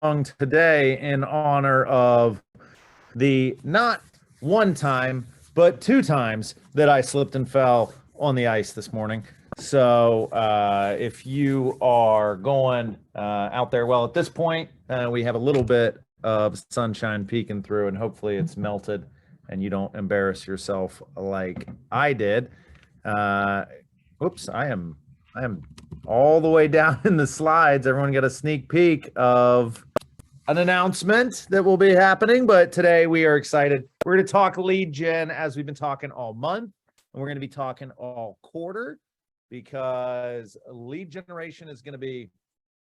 today in honor of the not one time, but two times that I slipped and fell on the ice this morning. So if you are going out there, well, at this point, we have a little bit of sunshine peeking through, and hopefully it's melted and you don't embarrass yourself like I did. Uh, Oops, I am all the way down in the slides. Everyone got a sneak peek of an announcement that will be happening, but today we are excited. We're going to talk lead gen as we've been talking all month, and we're going to be talking all quarter because lead generation is going to be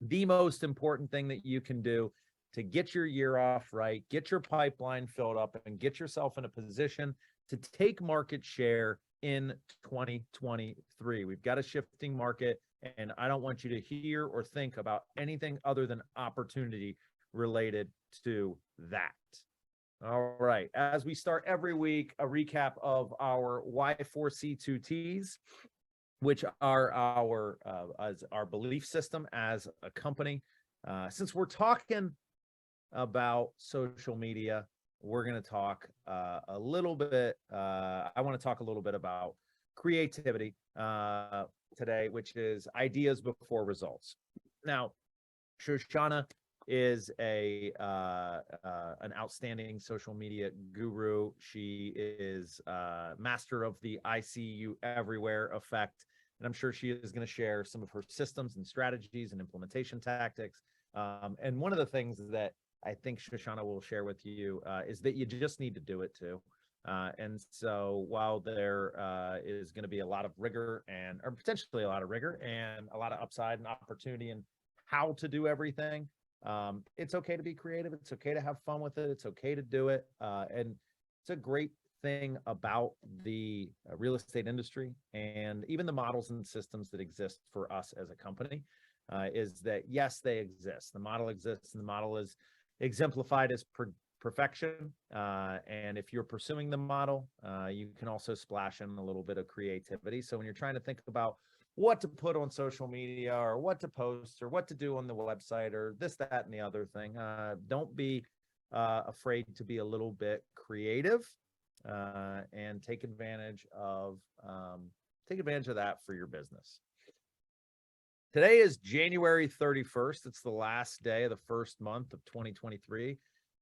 the most important thing that you can do to get your year off right, get your pipeline filled up, and get yourself in a position to take market share in 2023. We've got a shifting market, and I don't want you to hear or think about anything other than opportunity related to that. All right, as we start every week, a recap of our Y4C2Ts, which are our belief system as a company. Since we're talking about social media, we're going to talk a little bit. I want to talk a little bit about creativity today, which is ideas before results. Now, Shoshana is an outstanding social media guru. She is master of the I see you everywhere effect, and I'm sure she is going to share some of her systems and strategies and implementation tactics. And one of the things that I think Shoshana will share with you is that you just need to do it too. And so while there is going to be a lot of rigor or potentially a lot of rigor and a lot of upside and opportunity in how to do everything, it's okay to be creative. It's okay to have fun with it. It's okay to do it. And it's a great thing about the real estate industry and even the models and systems that exist for us as a company is that, yes, they exist. The model exists, and the model is exemplified as perfection. And if you're pursuing the model, you can also splash in a little bit of creativity. So when you're trying to think about what to put on social media or what to post or what to do on the website or this, that, and the other thing, don't be afraid to be a little bit creative and take advantage of that for your business. Today is January 31st. It's the last day of the first month of 2023.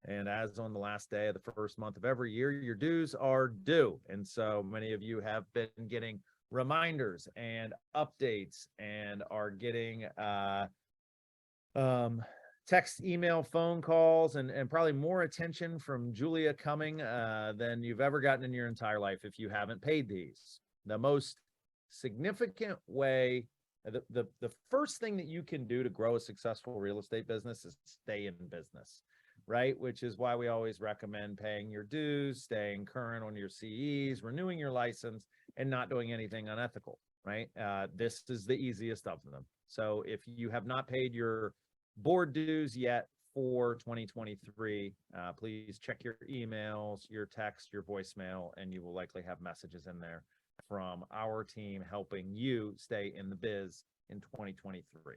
And as on the last day of the first month of every year, your dues are due. And so many of you have been getting reminders and updates and are getting text, email, phone calls, and probably more attention from Julia Cumming than you've ever gotten in your entire life if you haven't paid these. The most significant way, the first thing that you can do to grow a successful real estate business is stay in business, right? Which is why we always recommend paying your dues, staying current on your CEs, renewing your license, and not doing anything unethical, right? This is the easiest of them. So if you have not paid your board dues yet for 2023, please check your emails, your text, your voicemail, and you will likely have messages in there from our team helping you stay in the biz in 2023.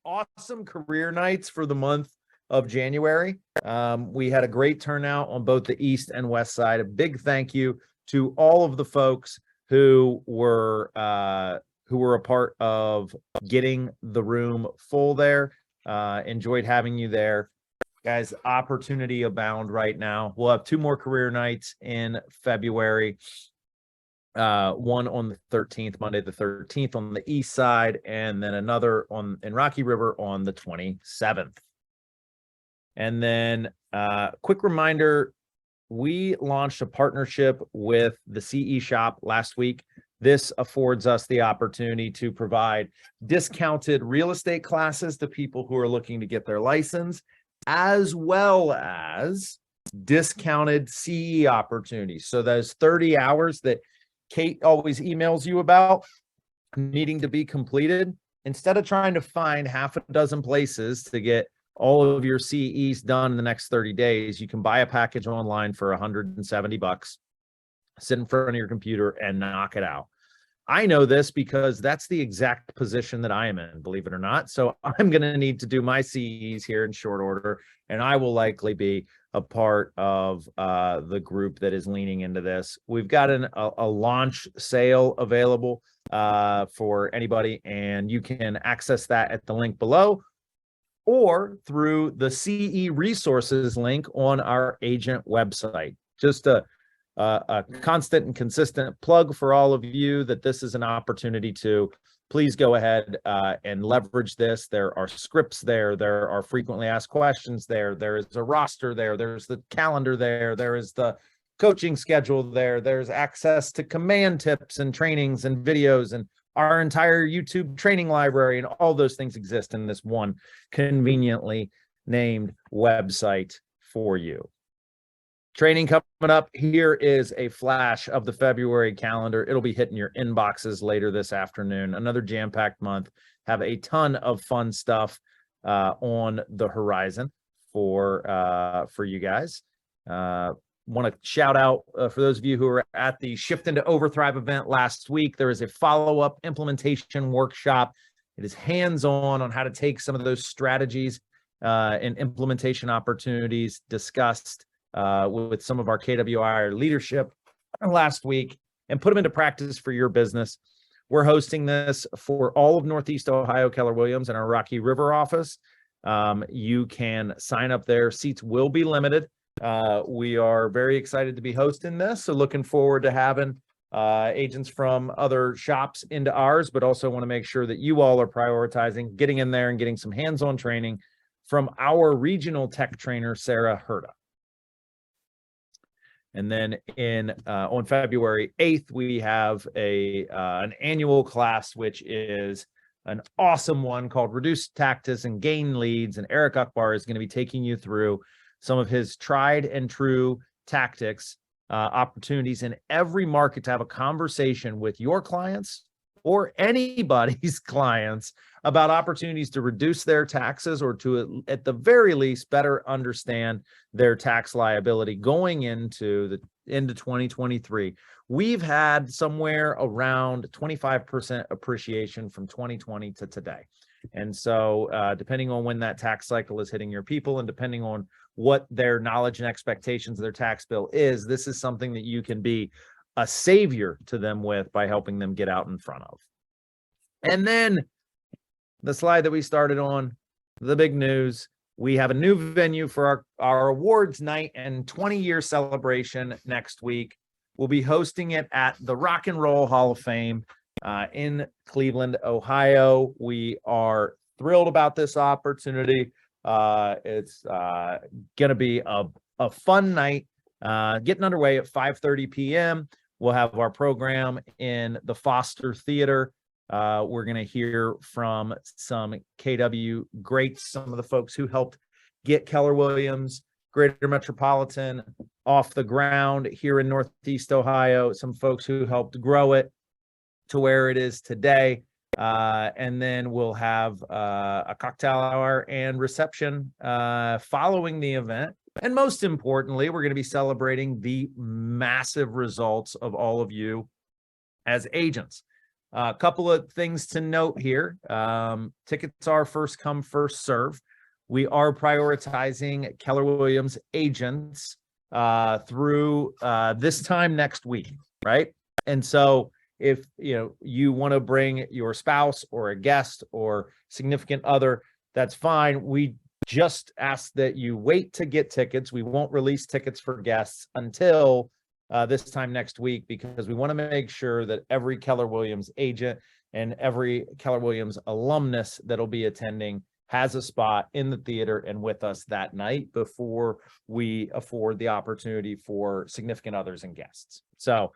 Awesome career nights for the month of January. We had a great turnout on both the east and west side. A big thank you to all of the folks who were a part of getting the room full there. Enjoyed having you there. Guys, opportunity abound right now. We'll have two more career nights in February. One on the 13th, Monday the 13th on the east side, and then another in Rocky River on the 27th. And then quick reminder, we launched a partnership with the CE Shop last week. This affords us the opportunity to provide discounted real estate classes to people who are looking to get their license, as well as discounted CE opportunities. So those 30 hours that Kate always emails you about needing to be completed, instead of trying to find half a dozen places to get all of your CEs done in the next 30 days, you can buy a package online for $170, sit in front of your computer and knock it out. I know this because that's the exact position that I am in, believe it or not. So I'm going to need to do my CEs here in short order, and I will likely be a part of the group that is leaning into this. We've got a launch sale available for anybody, and you can access that at the link below or through the CE resources link on our agent website. Just a constant and consistent plug for all of you that this is an opportunity to please go ahead and leverage this. There are scripts there. There are frequently asked questions there. There is a roster there. There's the calendar there. There is the coaching schedule there. There's access to command tips and trainings and videos, and our entire YouTube training library, and all those things exist in this one conveniently named website for you. Training coming up. Here is a flash of the February calendar. It'll be hitting your inboxes later this afternoon. Another jam-packed month. Have a ton of fun stuff on the horizon for you guys. Want to shout out for those of you who were at the Shift into Overthrive event last week. There is a follow-up implementation workshop. It is hands-on how to take some of those strategies and implementation opportunities discussed with some of our KWI leadership last week and put them into practice for your business. We're hosting this for all of Northeast Ohio, Keller Williams, and our Rocky River office. You can sign up there. Seats will be limited. We are very excited to be hosting this. So looking forward to having agents from other shops into ours, but also want to make sure that you all are prioritizing getting in there and getting some hands-on training from our regional tech trainer, Sarah Herda. And then on February 8th, we have an annual class, which is an awesome one called Reduce Tactics and Gain Leads. And Eric Akbar is going to be taking you through some of his tried and true tactics, opportunities in every market to have a conversation with your clients or anybody's clients about opportunities to reduce their taxes or to, at the very least, better understand their tax liability going into 2023. We've had somewhere around 25% appreciation from 2020 to today. And so depending on when that tax cycle is hitting your people and depending on what their knowledge and expectations of their tax bill is, this is something that you can be a savior to them with by helping them get out in front of. And then the slide that we started on, the big news, we have a new venue for our awards night and 20-year celebration next week. We'll be hosting it at the Rock and Roll Hall of Fame in Cleveland, Ohio. We are thrilled about this opportunity. It's going to be a fun night, getting underway at 5:30 p.m. We'll have our program in the Foster Theater. We're going to hear from some KW greats, some of the folks who helped get Keller Williams Greater Metropolitan off the ground here in Northeast Ohio, some folks who helped grow it to where it is today. And then we'll have a cocktail hour and reception following the event. And most importantly, we're going to be celebrating the massive results of all of you as agents. A couple of things to note here. Tickets are first come, first serve. We are prioritizing Keller Williams agents through this time next week, right? And so if you want to bring your spouse or a guest or significant other, that's fine. We just ask that you wait to get tickets. We won't release tickets for guests until this time next week, because we want to make sure that every Keller Williams agent and every Keller Williams alumnus that'll be attending has a spot in the theater and with us that night before we afford the opportunity for significant others and guests. So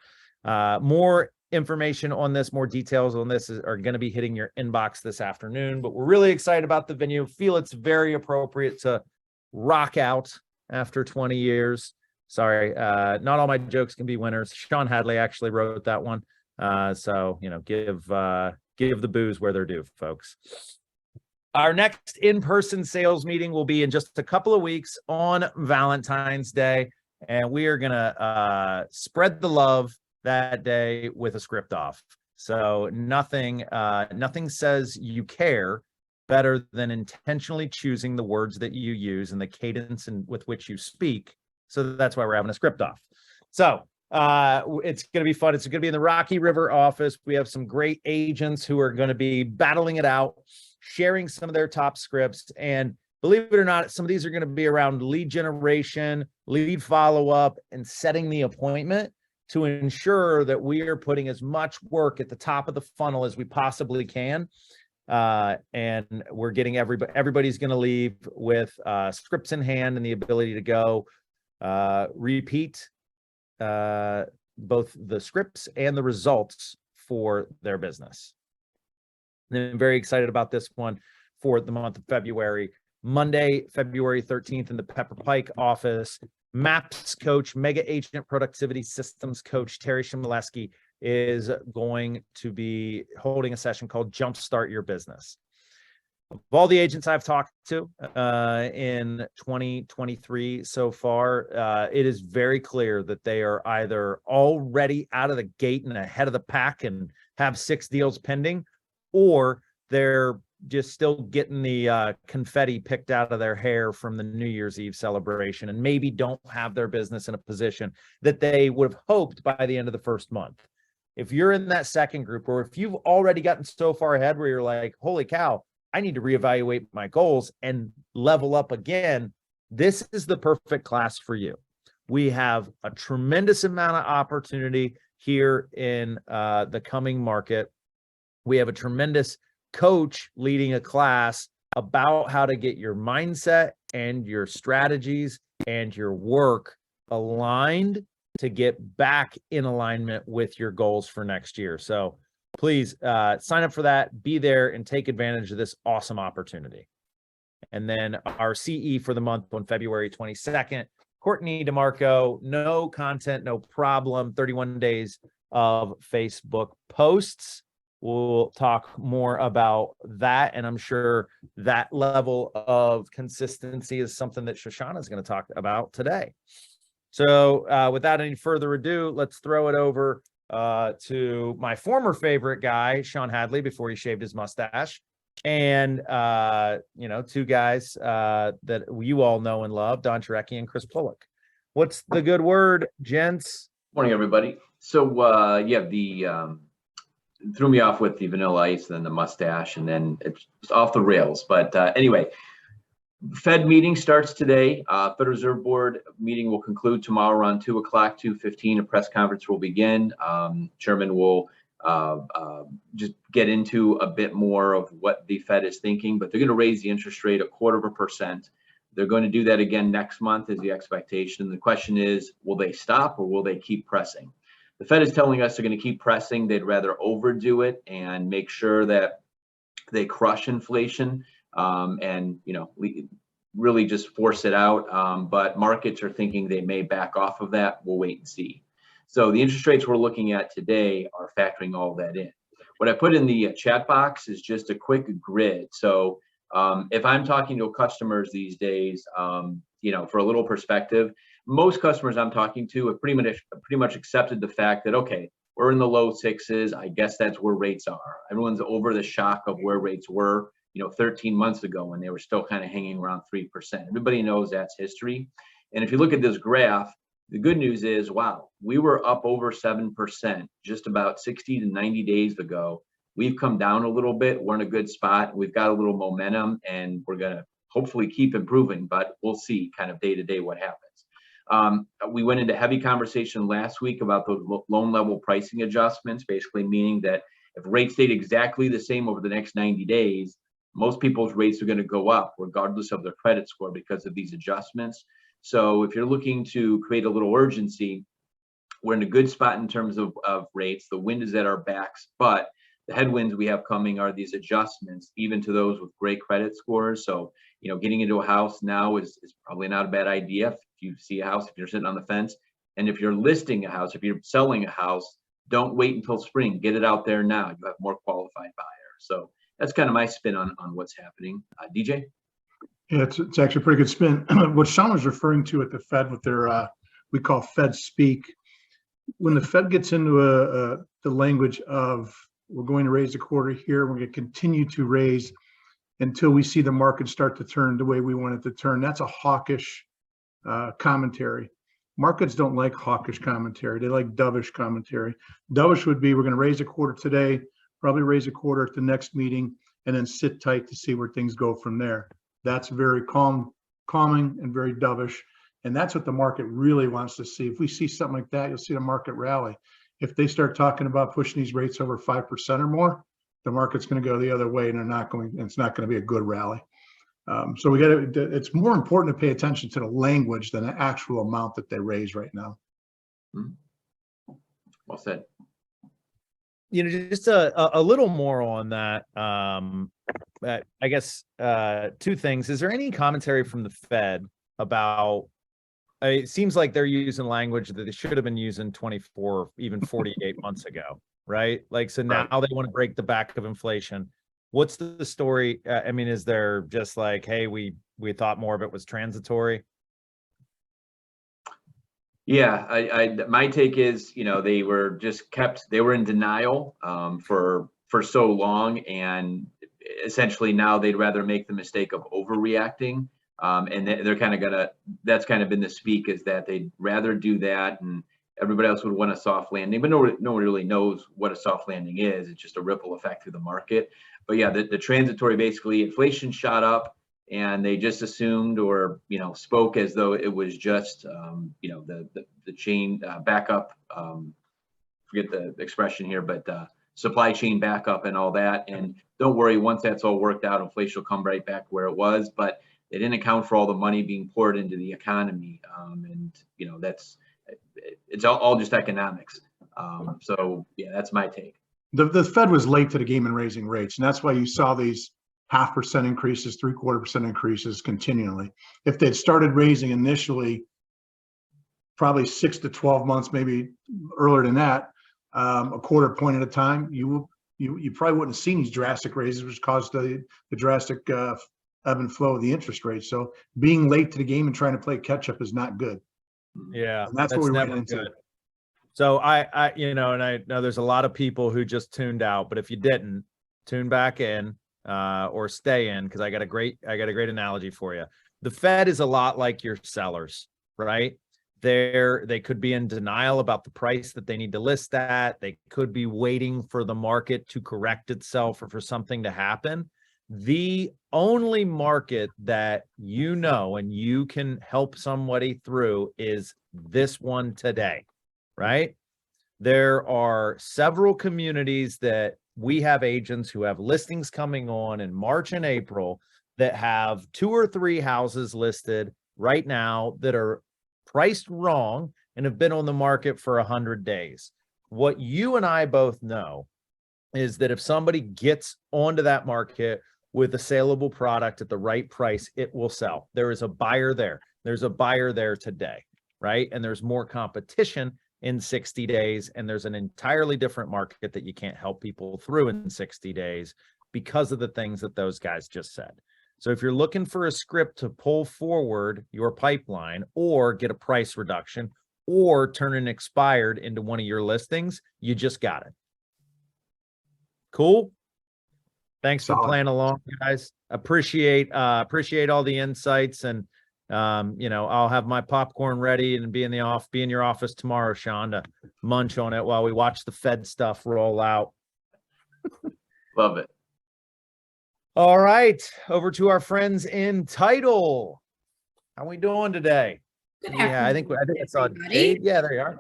more information on this, more details on this are going to be hitting your inbox this afternoon, but we're really excited about the venue. Feel it's very appropriate to rock out after 20 years. Sorry, not all my jokes can be winners. Sean Hadley actually wrote that one. So, give the booze where they're due, folks. Our next in-person sales meeting will be in just a couple of weeks on Valentine's Day, and we are going to spread the love that day with a script off. So nothing says you care better than intentionally choosing the words that you use and the cadence with which you speak. So that's why we're having a script off. So it's going to be fun. It's going to be in the Rocky River office. We have some great agents who are going to be battling it out, sharing some of their top scripts. And believe it or not, some of these are going to be around lead generation, lead follow-up, and setting the appointment to ensure that we are putting as much work at the top of the funnel as we possibly can. And we're getting everybody's going to leave with scripts in hand and the ability to go repeat both the scripts and the results for their business. And I'm very excited about this one for the month of February. Monday, February 13th in the Pepper Pike office, MAPS coach, Mega Agent Productivity Systems coach, Terry Shimileski is going to be holding a session called Jumpstart Your Business. Of all the agents I've talked to in 2023 so far, it is very clear that they are either already out of the gate and ahead of the pack and have 6 deals pending, or they're just still getting the confetti picked out of their hair from the New Year's Eve celebration and maybe don't have their business in a position that they would have hoped by the end of the first month. If you're in that second group, or if you've already gotten so far ahead where you're like, holy cow, I need to reevaluate my goals and level up again, this is the perfect class for you. We have a tremendous amount of opportunity here in the coming market. We have a tremendous coach leading a class about how to get your mindset and your strategies and your work aligned to get back in alignment with your goals for next year. So please sign up for that, be there, and take advantage of this awesome opportunity. And then our CE for the month on February 22nd, Courtney DeMarco, no content, no problem, 31 days of Facebook posts. We'll talk more about that, and I'm sure that level of consistency is something that Shoshana is going to talk about today. So without any further ado, let's throw it over to my former favorite guy, Sean Hadley, before he shaved his mustache, and two guys that you all know and love, Don Charecki and Chris Pullock. What's the good word, gents? Morning, everybody. So threw me off with the vanilla ice and then the mustache, and then it's off the rails. But anyway, Fed meeting starts today. Federal Reserve Board meeting will conclude tomorrow around 2 o'clock, 2:15. A press conference will begin. Chairman will just get into a bit more of what the Fed is thinking, but they're going to raise the interest rate 0.25%. They're going to do that again next month is the expectation. The question is, will they stop or will they keep pressing? The Fed is telling us they're going to keep pressing. They'd rather overdo it and make sure that they crush inflation and really just force it out. But markets are thinking they may back off of that. We'll wait and see. So the interest rates we're looking at today are factoring all that in. What I put in the chat box is just a quick grid. So if I'm talking to customers these days, for a little perspective, most customers I'm talking to have pretty much accepted the fact that, okay, we're in the low 6s. I guess that's where rates are. Everyone's over the shock of where rates were, 13 months ago when they were still kind of hanging around 3%. Everybody knows that's history. And if you look at this graph, the good news is, wow, we were up over 7% just about 60 to 90 days ago. We've come down a little bit. We're in a good spot. We've got a little momentum, and we're going to hopefully keep improving, but we'll see kind of day to day what happens. We went into heavy conversation last week about those loan level pricing adjustments, basically meaning that if rates stayed exactly the same over the next 90 days, most people's rates are going to go up regardless of their credit score because of these adjustments. So if you're looking to create a little urgency, we're in a good spot in terms of rates. The wind is at our backs, but the headwinds we have coming are these adjustments, even to those with great credit scores. So, getting into a house now is probably not a bad idea. If you see a house, if you're sitting on the fence, and if you're listing a house, if you're selling a house, don't wait until spring. Get it out there now. You have more qualified buyers. So that's kind of my spin on what's happening. DJ? Yeah, it's actually a pretty good spin. What Sean was referring to at the Fed with their we call Fed speak when the Fed gets into the language of we're going to raise a quarter here, we're going to continue to raise until we see the market start to turn the way we want it to turn. That's a hawkish commentary. Markets don't like hawkish commentary. They like dovish commentary. Dovish would be, we're going to raise a quarter today, probably raise a quarter at the next meeting, and then sit tight to see where things go from there. That's very calming and very dovish. And that's what the market really wants to see. If we see something like that, you'll see the market rally. If they start talking about pushing these rates over 5% or more, the market's going to go the other way, and it's not going to be a good rally. So it's more important to pay attention to the language than the actual amount that they raise right now. Well said. Just a little more on that. I guess two things. Is there any commentary from the Fed about? It seems like they're using language that they should have been using 24, even 48 months ago, right? Like, so now they want to break the back of inflation. What's the story? I mean, is there just like, hey, we thought more of it was transitory? Yeah, my take is, they were in denial for so long, and essentially now they'd rather make the mistake of overreacting. And that's kind of been the speak, is that they'd rather do that, and everybody else would want a soft landing, but no one really knows what a soft landing is. It's just a ripple effect through the market. But yeah, the transitory, basically inflation shot up, and they just assumed, or spoke as though it was just the chain backup. Forget the expression here, but supply chain backup and all that. And don't worry, once that's all worked out, inflation will come right back where it was. But they didn't account for all the money being poured into the economy, and it's all just economics. So yeah, that's my take. The Fed was late to the game in raising rates, and that's why you saw these 0.5% increases, 0.75% increases continually. If they'd started raising initially, probably 6 to 12 months, maybe earlier than that, a quarter point at a time, you probably wouldn't have seen these drastic raises, which caused the drastic ebb and flow of the interest rate. So being late to the game and trying to play catch up is not good. Yeah, and that's what we ran into. Good. So I and I know there's a lot of people who just tuned out, but if you didn't, tune back in or stay in, because I got a great analogy for you. The Fed is a lot like your sellers, right? They could be in denial about the price that they need to list at. They could be waiting for the market to correct itself or for something to happen. The only market that and you can help somebody through is this one today, right? There are several communities that we have agents who have listings coming on in March and April that have 2 or 3 houses listed right now that are priced wrong and have been on the market for 100 days. What you and I both know is that if somebody gets onto that market with a saleable product at the right price, it will sell. There is a buyer there. There's a buyer there today, right? And there's more competition in 60 days, and there's an entirely different market that you can't help people through in 60 days because of the things that those guys just said. So if you're looking for a script to pull forward your pipeline or get a price reduction or turn an expired into one of your listings, you just got it. Cool. Thanks for playing along, guys. Appreciate all the insights, and I'll have my popcorn ready and be in your office tomorrow, Sean, to munch on it while we watch the Fed stuff roll out. Love it. All right, over to our friends in title. How we doing today? Good I think it's on. Jade. Yeah, there you are.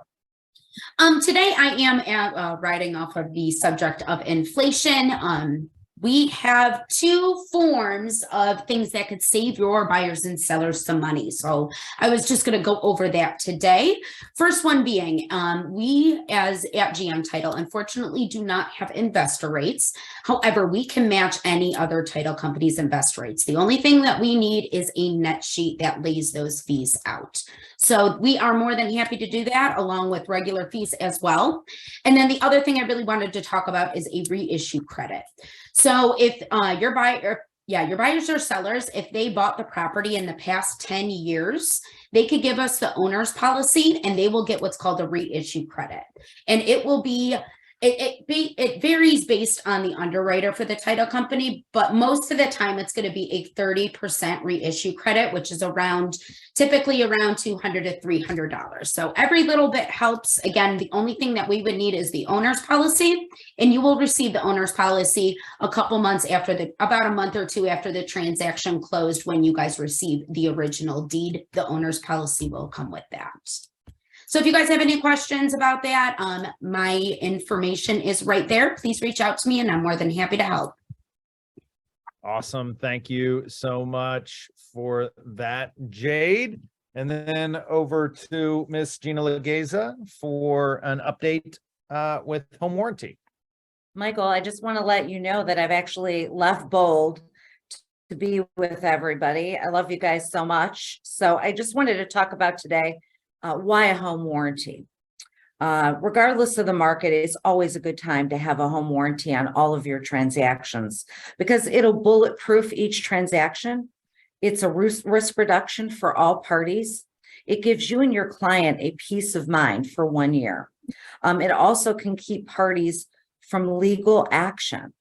Today I am writing off of the subject of inflation. We have 2 forms of things that could save your buyers and sellers some money. So I was just going to go over that today. First one being, we at GM Title, unfortunately, do not have investor rates. However, we can match any other title company's investor rates. The only thing that we need is a net sheet that lays those fees out. So we are more than happy to do that, along with regular fees as well. And then the other thing I really wanted to talk about is a reissue credit. So if your buyer, Yeah, your buyers or sellers, if they bought the property in the past 10 years, they could give us the owner's policy and they will get what's called a reissue credit. And it will be, it varies based on the underwriter for the title company, but most of the time it's going to be a 30% reissue credit, which is typically around $200 to $300. So every little bit helps. Again, the only thing that we would need is the owner's policy, and you will receive the owner's policy a couple months after about a month or two after the transaction closed. When you guys receive the original deed, the owner's policy will come with that. So if you guys have any questions about that, my information is right there. Please reach out to me and I'm more than happy to help. Awesome. Thank you so much for that, Jade. And then over to Miss Gina Legeza for an update with home warranty. Michael, I just want to let you know that I've actually left Bold to be with everybody. I love you guys so much. So I just wanted to talk about today, why a home warranty. Regardless of the market, it's always a good time to have a home warranty on all of your transactions because it'll bulletproof each transaction. It's a risk reduction for all parties. It gives you and your client a peace of mind for 1 year. It also can keep parties from legal action.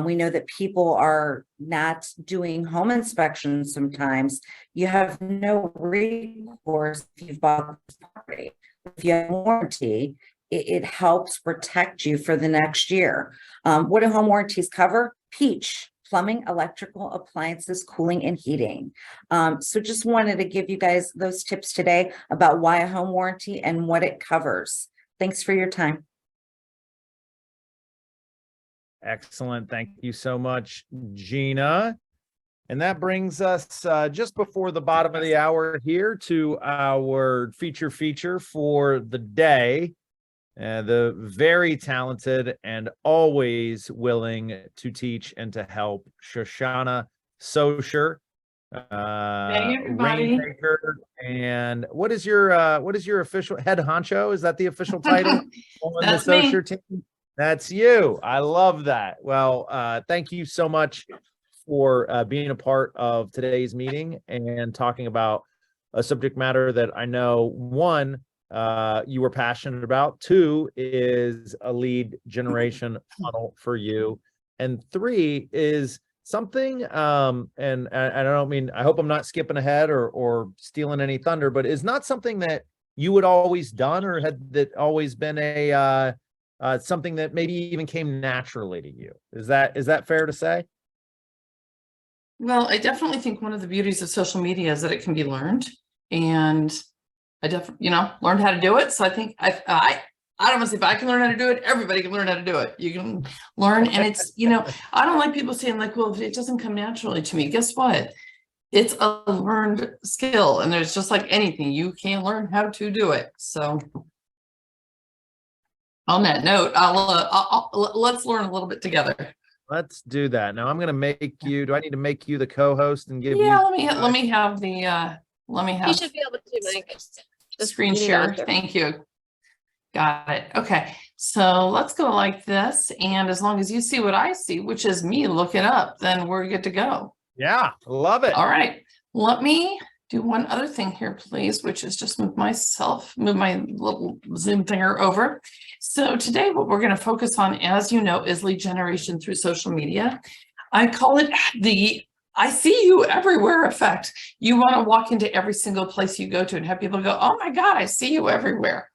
We know that people are not doing home inspections sometimes. You have no recourse if you've bought this property. If you have a warranty, it helps protect you for the next year. What do home warranties cover? Peach, plumbing, electrical, appliances, cooling, and heating. So just wanted to give you guys those tips today about why a home warranty and what it covers. Thanks for your time. Excellent. Thank you so much, Gina. And that brings us just before the bottom of the hour here to our feature for the day. The very talented and always willing to teach and to help, Shoshana Socher, Rainmaker. And what is your official head honcho? Is that the official title on the Socher team? That's you. I love that. Well, thank you so much for being a part of today's meeting and talking about a subject matter that I know, one, you were passionate about, two, is a lead generation funnel for you, and three is something, and I don't mean, I hope I'm not skipping ahead or stealing any thunder, but is not something that you had always done or had that always been a something that maybe even came naturally to you. Is that fair to say? Well, I definitely think one of the beauties of social media is that it can be learned, and I definitely, learned how to do it. So I think I don't want to say if I can learn how to do it, everybody can learn how to do it. You can learn, and it's, I don't like people saying like, well, if it doesn't come naturally to me, guess what? It's a learned skill, and there's just like anything, you can learn how to do it. So on that note, let's learn a little bit together. Let's do that. Now I'm going to make you, do I need to make you the co-host and give Yeah, you? let me have the, You should be able to, Mike. the screen share. Thank you. Got it. Okay. So let's go like this. And as long as you see what I see, which is me looking up, then we're good to go. Yeah, love it. All right. Let me do one other thing here, please, which is just move my little Zoom finger over. So today, what we're going to focus on, as you know, is lead generation through social media. I call it the I see you everywhere effect. You want to walk into every single place you go to and have people go, oh my God, I see you everywhere.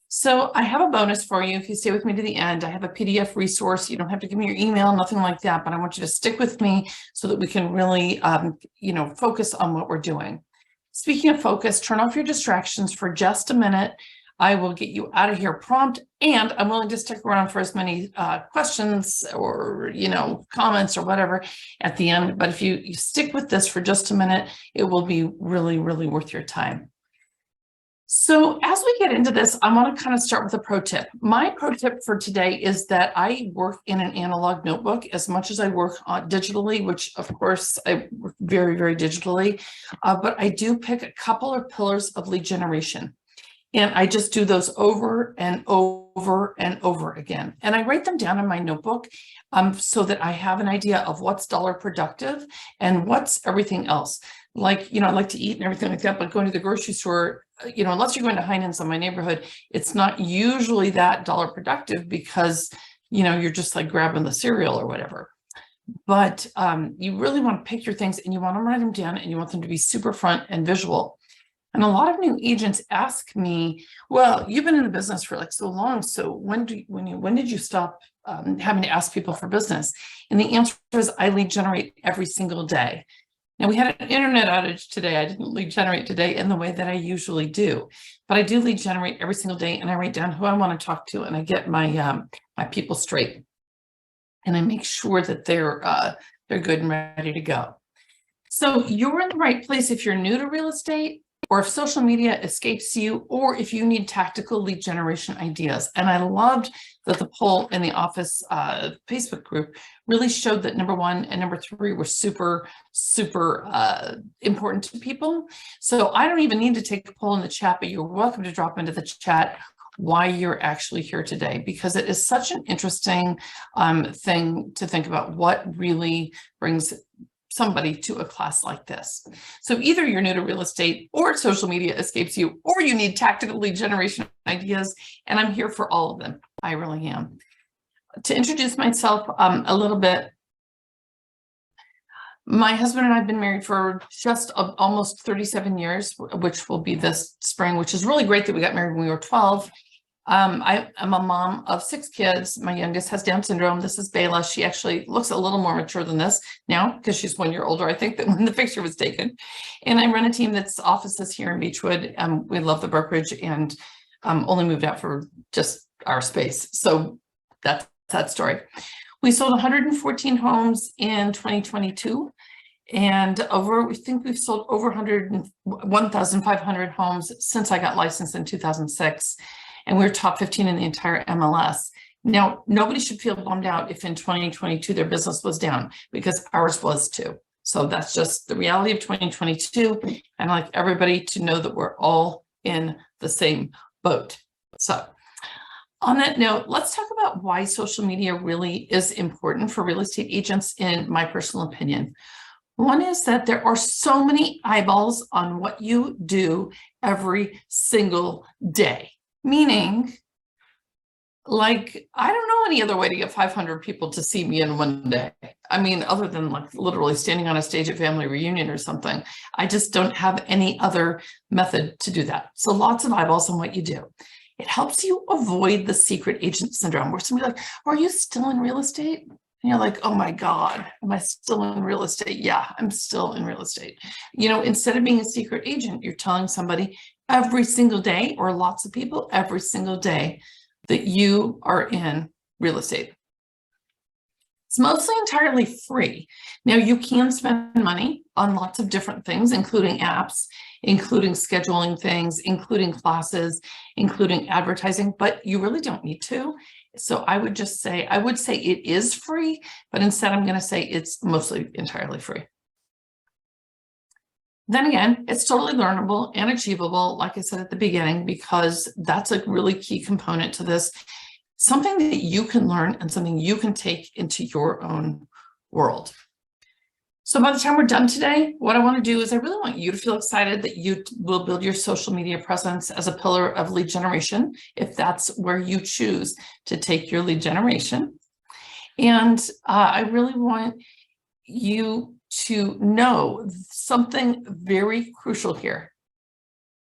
So I have a bonus for you. If you stay with me to the end, I have a PDF resource. You don't have to give me your email, nothing like that, but I want you to stick with me so that we can really, focus on what we're doing. Speaking of focus, turn off your distractions for just a minute. I will get you out of here prompt, and I'm willing to stick around for as many questions or, comments or whatever at the end. But if you stick with this for just a minute, it will be really, really worth your time. So as we get into this, I want to kind of start with a pro tip. My pro tip for today is that I work in an analog notebook as much as I work digitally, which of course I work very, very digitally, but I do pick a couple of pillars of lead generation. And I just do those over and over and over again. And I write them down in my notebook so that I have an idea of what's dollar productive and what's everything else. Like, I like to eat and everything like that, but going to the grocery store, unless you're going to Heinen's in my neighborhood, it's not usually that dollar productive because, you're just like grabbing the cereal or whatever. But you really want to pick your things and you want to write them down and you want them to be super front and visual. And a lot of new agents ask me, well, you've been in the business for like so long. So when did you stop having to ask people for business? And the answer is I lead generate every single day. Now we had an internet outage today. I didn't lead generate today in the way that I usually do, but I do lead generate every single day and I write down who I want to talk to and I get my my people straight and I make sure that they're good and ready to go. So you're in the right place if you're new to real estate, or if social media escapes you, or if you need tactical lead generation ideas. And I loved that the poll in the office Facebook group really showed that number 1 and number 3 were super, super important to people. So I don't even need to take a poll in the chat, but you're welcome to drop into the chat why you're actually here today, because it is such an interesting thing to think about what really brings somebody to a class like this. So either you're new to real estate or social media escapes you, or you need tactical lead generation ideas, and I'm here for all of them. I really am. To introduce myself a little bit, my husband and I have been married for just almost 37 years, which will be this spring, which is really great that we got married when we were 12. I'm a mom of 6 kids. My youngest has Down syndrome. This is Bayla. She actually looks a little more mature than this now because she's 1 year older, I think, than when the picture was taken. And I run a team that's offices here in Beechwood. We love the brokerage and only moved out for just our space. So that's that story. We sold 114 homes in 2022. And we think we've sold over 1,500 homes since I got licensed in 2006. And we're top 15 in the entire MLS. Now, nobody should feel bummed out if in 2022 their business was down, because ours was too. So that's just the reality of 2022. And I'd like everybody to know that we're all in the same boat. So on that note, let's talk about why social media really is important for real estate agents, in my personal opinion. One is that there are so many eyeballs on what you do every single day. Meaning, like, I don't know any other way to get 500 people to see me in one day. I mean, other than like literally standing on a stage at family reunion or something. I just don't have any other method to do that. So lots of eyeballs on what you do. It helps you avoid the secret agent syndrome, where somebody's like, are you still in real estate? And you're like, oh my God, am I still in real estate? Yeah, I'm still in real estate. Instead of being a secret agent, you're telling somebody every single day, or lots of people every single day, that you are in real estate. It's mostly entirely free. Now, you can spend money on lots of different things, including apps, including scheduling things, including classes, including advertising, but you really don't need to. So I would say it is free, but instead I'm going to say it's mostly entirely free. Then again, it's totally learnable and achievable, like I said at the beginning, because that's a really key component to this. Something that you can learn and something you can take into your own world. So by the time we're done today, what I want to do is I really want you to feel excited that you will build your social media presence as a pillar of lead generation, if that's where you choose to take your lead generation. And I really want you to know something very crucial here.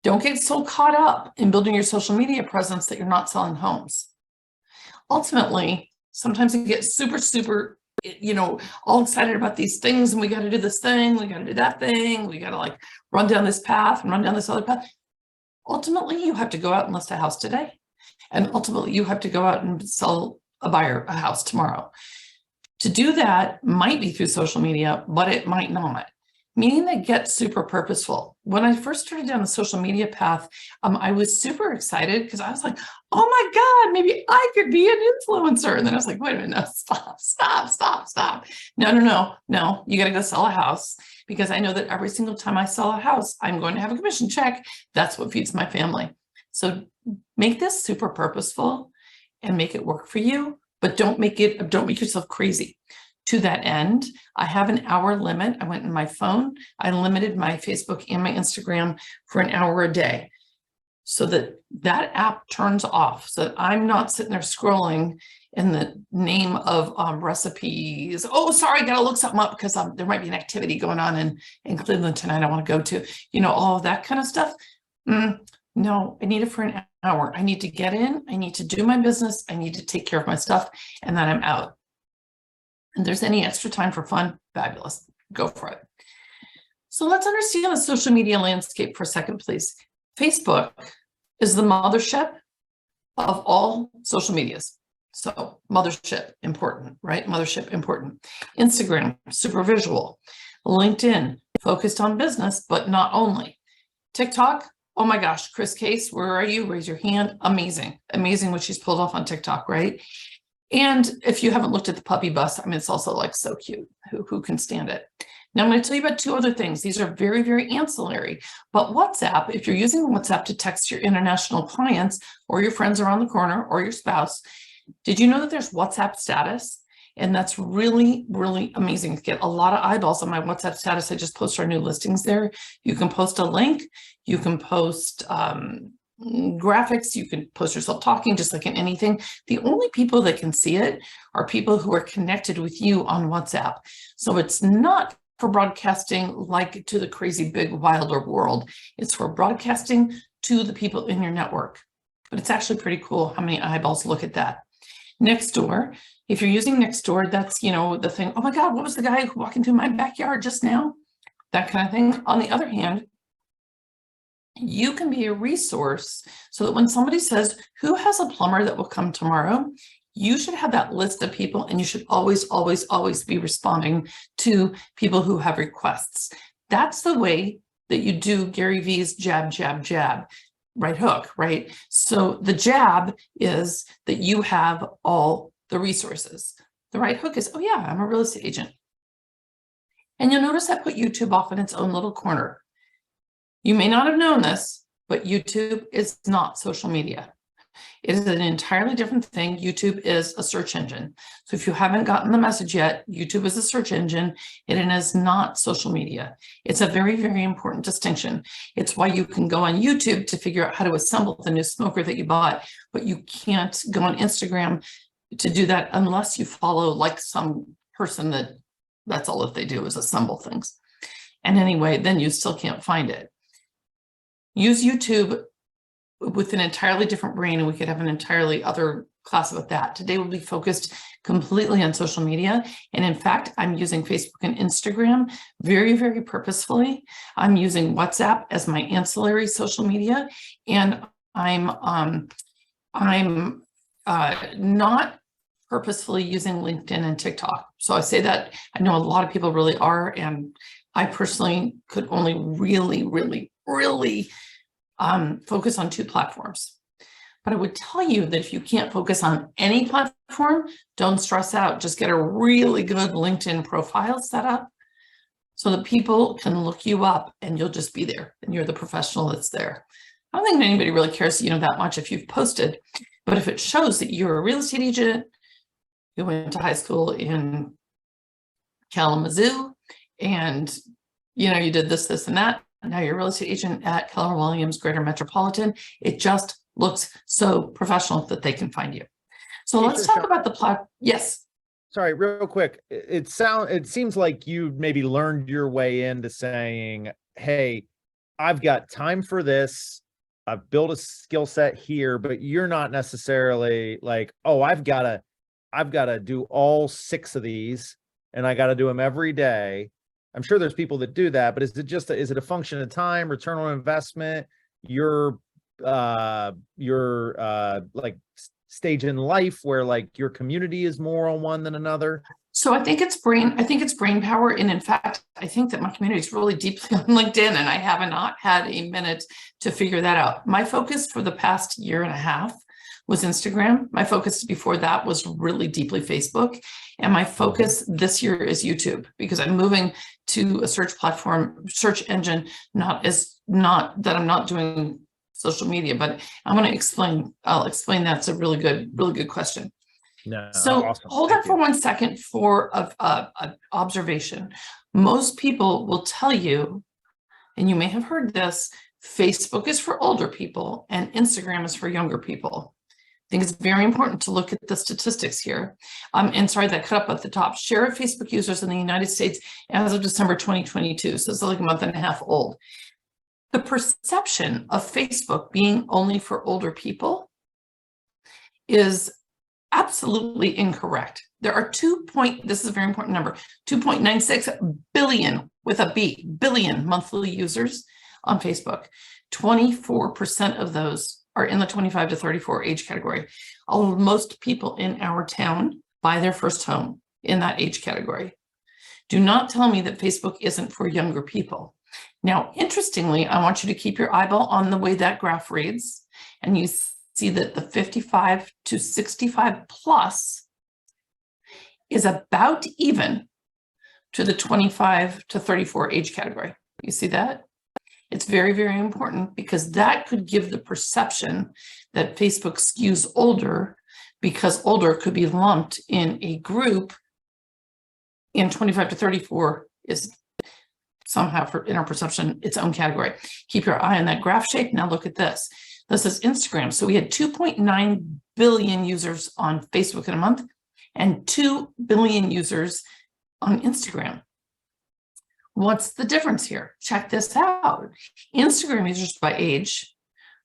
Don't get so caught up in building your social media presence that you're not selling homes. Ultimately, sometimes you get super, all excited about these things, and we got to do this thing, we got to do that thing, we got to like run down this path and run down this other path. Ultimately, you have to go out and list a house today. And ultimately, you have to go out and sell a buyer a house tomorrow. To do that might be through social media, but it might not. Meaning that get super purposeful. When I first started down the social media path, I was super excited because I was like, oh my God, maybe I could be an influencer. And then I was like, wait a minute, no, stop. No, you got to go sell a house, because I know that every single time I sell a house, I'm going to have a commission check. That's what feeds my family. So make this super purposeful and make it work for you, but don't make yourself crazy. To that end, I have an hour limit. I went in my phone. I limited my Facebook and my Instagram for an hour a day so that that app turns off, so that I'm not sitting there scrolling in the name of recipes. Oh, sorry, I gotta look something up because there might be an activity going on in Cleveland tonight I want to go to, all of that kind of stuff. No, I need it for an hour. I need to get in, I need to do my business, I need to take care of my stuff, and then I'm out. And there's any extra time for fun, fabulous, go for it. So let's understand the social media landscape for a second, please. Facebook is the mothership of all social medias. So mothership, important, right? Mothership, important. Instagram, super visual. LinkedIn, focused on business, but not only. TikTok, oh my gosh, Chris Case, where are you? Raise your hand. Amazing, amazing what she's pulled off on TikTok, right? And if you haven't looked at the puppy bus, I mean, it's also like so cute. Who can stand it? Now I'm going to tell you about two other things. These are very, very ancillary, but WhatsApp, if you're using WhatsApp to text your international clients or your friends around the corner or your spouse, did you know that there's WhatsApp status? And that's really, really amazing to get a lot of eyeballs on my WhatsApp status. I just post our new listings there. You can post a link, you can post graphics, you can post yourself talking, just like in anything. The only people that can see it are people who are connected with you on WhatsApp. So it's not for broadcasting like to the crazy big wilder world. It's for broadcasting to the people in your network. But it's actually pretty cool how many eyeballs look at that. Nextdoor, if you're using Nextdoor, that's, the thing, oh my God, what was the guy walking through my backyard just now? That kind of thing. On the other hand, you can be a resource so that when somebody says, who has a plumber that will come tomorrow? You should have that list of people, and you should always, always, always be responding to people who have requests. That's the way that you do Gary Vee's jab, jab, jab, right hook, right? So the jab is that you have all the resources. The right hook is, oh yeah, I'm a real estate agent. And you'll notice I put YouTube off in its own little corner. You may not have known this, but YouTube is not social media. It is an entirely different thing. YouTube is a search engine. So if you haven't gotten the message yet, YouTube is a search engine and it is not social media. It's a very, very important distinction. It's why you can go on YouTube to figure out how to assemble the new smoker that you bought, but you can't go on Instagram to do that unless you follow like some person that's all that they do is assemble things. And anyway, then you still can't find it. Use YouTube with an entirely different brain, and we could have an entirely other class about that. Today we'll be focused completely on social media. And in fact, I'm using Facebook and Instagram very, very purposefully. I'm using WhatsApp as my ancillary social media. And I'm not purposefully using LinkedIn and TikTok. So I say that, I know a lot of people really are, and I personally could only really focus on two platforms. But I would tell you that if you can't focus on any platform, don't stress out. Just get a really good LinkedIn profile set up so that people can look you up and you'll just be there and you're the professional that's there. I don't think anybody really cares, that much if you've posted, but if it shows that you're a real estate agent, you went to high school in Kalamazoo, and you did this, this, and that. Now you're a real estate agent at Keller Williams Greater Metropolitan. It just looks so professional that they can find you. So let's talk about the plot. Yes. Sorry, real quick. It seems like you maybe learned your way into saying, hey, I've got time for this. I've built a skill set here, but you're not necessarily like, oh, I've got to do all 6 of these and I got to do them every day. I'm sure there's people that do that, but is it a function of time, return on investment, your like stage in life where like your community is more on one than another? So I think it's brain power. And in fact, I think that my community is really deeply on LinkedIn, and I have not had a minute to figure that out. My focus for the past year and a half was Instagram. My focus before that was really deeply Facebook. And my focus this year is YouTube, because I'm moving to a search engine, not that I'm not doing social media, but I'll explain that. It's a really good question. No, So awesome. hold Thank on for you. 1 second for a observation. Most people will tell you, and you may have heard this, Facebook is for older people and Instagram is for younger people. I think it's very important to look at the statistics here. And sorry, that cut up at the top. Share of Facebook users in the United States as of December 2022. So it's like a month and a half old. The perception of Facebook being only for older people is absolutely incorrect. There are this is a very important number, 2.96 billion with a B, billion monthly users on Facebook. 24% of those are in the 25 to 34 age category. Although most people in our town buy their first home in that age category. Do not tell me that Facebook isn't for younger people. Now, interestingly, I want you to keep your eyeball on the way that graph reads, and you see that the 55 to 65 plus is about even to the 25 to 34 age category. You see that? It's very, very important because that could give the perception that Facebook skews older because older could be lumped in a group in 25 to 34 is somehow in our perception, its own category. Keep your eye on that graph shape. Now look at this. This is Instagram. So we had 2.9 billion users on Facebook in a month and 2 billion users on Instagram. What's the difference here? Check this out. Instagram users by age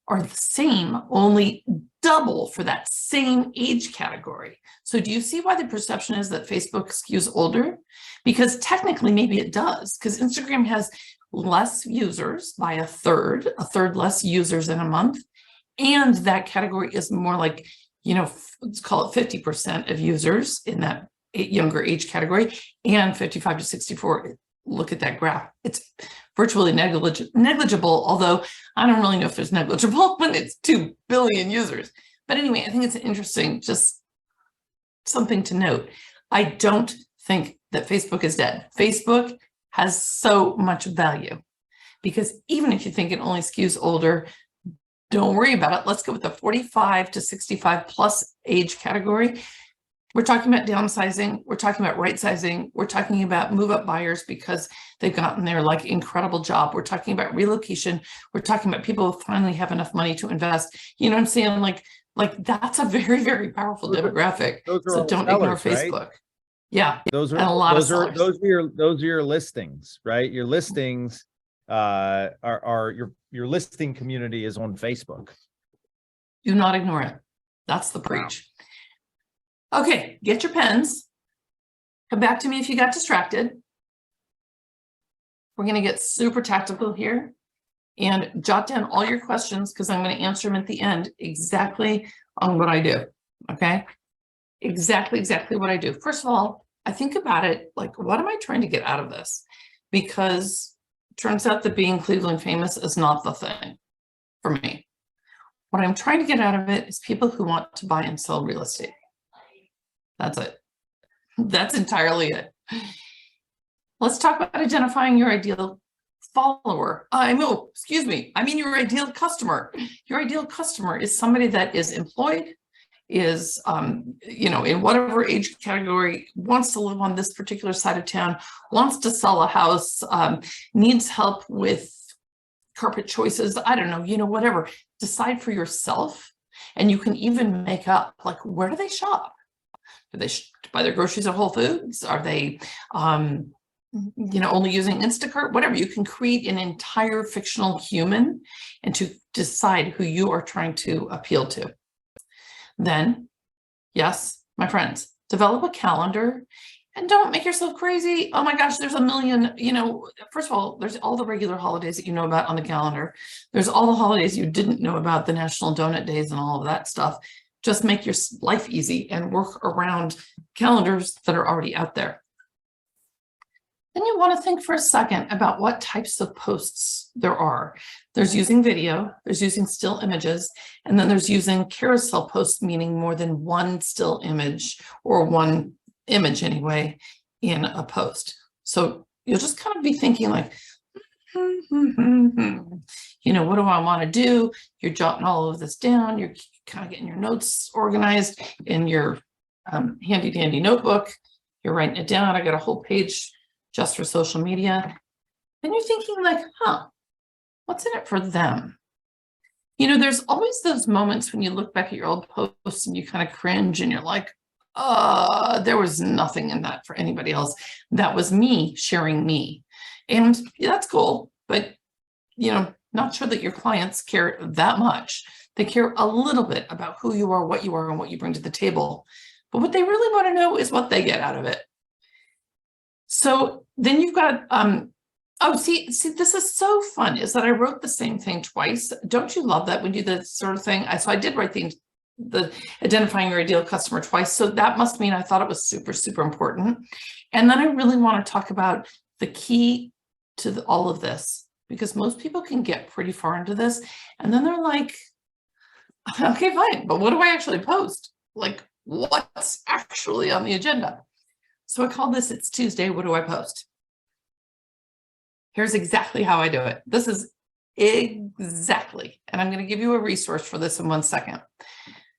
are the same, only double for that same age category. So do you see why the perception is that Facebook skews older? Because technically maybe it does, because Instagram has less users by a third less users in a month. And that category is more like, let's call it 50% of users in that younger age category and 55 to 64. Look at that graph. It's virtually negligible, although I don't really know if there's negligible when it's 2 billion users. But anyway, I think it's interesting, just something to note. I don't think that Facebook is dead. Facebook has so much value because even if you think it only skews older, don't worry about it. Let's go with the 45 to 65 plus age category. We're talking about downsizing. We're talking about right sizing. We're talking about move up buyers because they've gotten their incredible job. We're talking about relocation. We're talking about people who finally have enough money to invest. You know what I'm saying? Like that's a very, very powerful demographic. So don't ignore Facebook. Right? Yeah. Those are your listings, right? Your listings are your listing community is on Facebook. Do not ignore it. That's the preach. Wow. Okay, get your pens. Come back to me if you got distracted. We're going to get super tactical here and jot down all your questions because I'm going to answer them at the end exactly on what I do. Okay, exactly what I do. First of all, I think about it like, what am I trying to get out of this? Because it turns out that being Cleveland famous is not the thing for me. What I'm trying to get out of it is people who want to buy and sell real estate. That's it. That's entirely it. Let's talk about identifying your ideal follower. I mean your ideal customer. Your ideal customer is somebody that is employed, is in whatever age category, wants to live on this particular side of town, wants to sell a house, needs help with carpet choices. I don't know, whatever. Decide for yourself, and you can even make up where do they shop? Do they buy their groceries at Whole Foods? Are they, only using Instacart? Whatever. You can create an entire fictional human and to decide who you are trying to appeal to. Then, yes, my friends, develop a calendar and don't make yourself crazy. Oh my gosh, there's a million, first of all, there's all the regular holidays that you know about on the calendar. There's all the holidays you didn't know about, the National Donut Days and all of that stuff. Just make your life easy and work around calendars that are already out there. Then you want to think for a second about what types of posts there are. There's using video, there's using still images, and then there's using carousel posts, meaning more than one still image or one image anyway in a post. So you'll just kind of be thinking what do I want to do? You're jotting all of this down. You're kind of getting your notes organized in your handy dandy notebook. You're writing it down. I got a whole page just for social media. And you're thinking like, what's in it for them? There's always those moments when you look back at your old posts and you kind of cringe and you're like, there was nothing in that for anybody else. That was me sharing me. And that's cool, but not sure that your clients care that much. They care a little bit about who you are, and what you bring to the table. But what they really want to know is what they get out of it. So then you've got, see, this is so fun, is that I wrote the same thing twice. Don't you love that when you do that sort of thing? So I did write the identifying your ideal customer twice. So that must mean I thought it was super, super important. And then I really want to talk about the key to all of this, because most people can get pretty far into this. And then they're like, okay, fine, but what do I actually post? Like, what's actually on the agenda? So I call this, it's Tuesday, what do I post? Here's exactly how I do it. This is exactly, and I'm going to give you a resource for this in 1 second.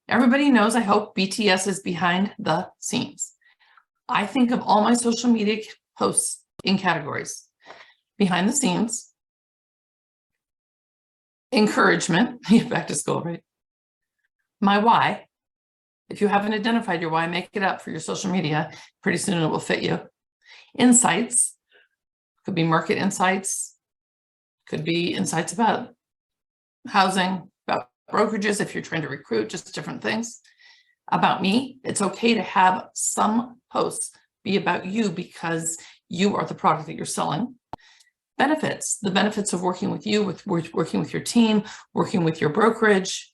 Everybody knows, I hope, BTS is behind the scenes. I think of all my social media posts in categories: behind the scenes, encouragement, back to school, right? My why. If you haven't identified your why, make it up for your social media. Pretty soon it will fit you. Insights. Could be market insights, could be insights about housing, about brokerages if you're trying to recruit, just different things. About me, it's okay to have some posts be about you because you are the product that you're selling. Benefits, the benefits of working with you, working with your team, working with your brokerage.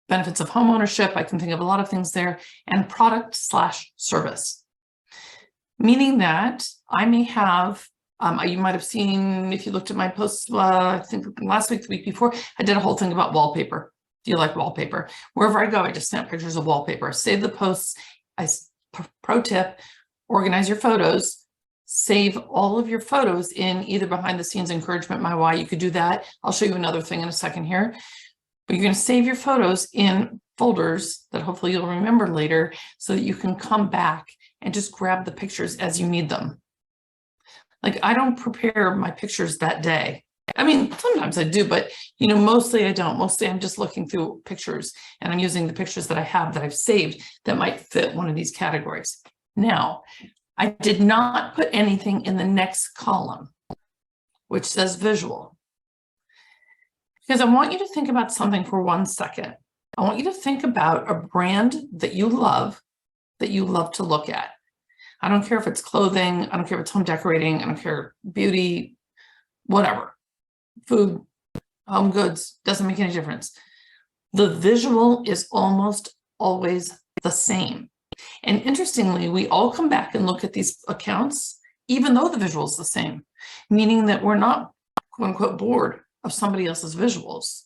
Benefits of home ownership, I can think of a lot of things there. And product/service. Meaning that I may have, you might have seen, if you looked at my posts, I think last week, the week before, I did a whole thing about wallpaper. Do you like wallpaper? Wherever I go, I just snap pictures of wallpaper. Save the posts. Pro tip, organize your photos. Save all of your photos in either behind the scenes encouragement, my why. You could do that. I'll show you another thing in a second here. But you're going to save your photos in folders that hopefully you'll remember later so that you can come back and just grab the pictures as you need them. Like, I don't prepare my pictures that day. I mean, sometimes I do, but mostly I don't. Mostly I'm just looking through pictures and I'm using the pictures that I have that I've saved that might fit one of these categories. Now, I did not put anything in the next column, which says visual, because I want you to think about something for 1 second. I want you to think about a brand that you love to look at. I don't care if it's clothing, I don't care if it's home decorating, I don't care, beauty, whatever, food, home goods, doesn't make any difference. The visual is almost always the same. And interestingly, we all come back and look at these accounts, even though the visual is the same, meaning that we're not, quote unquote, bored of somebody else's visuals.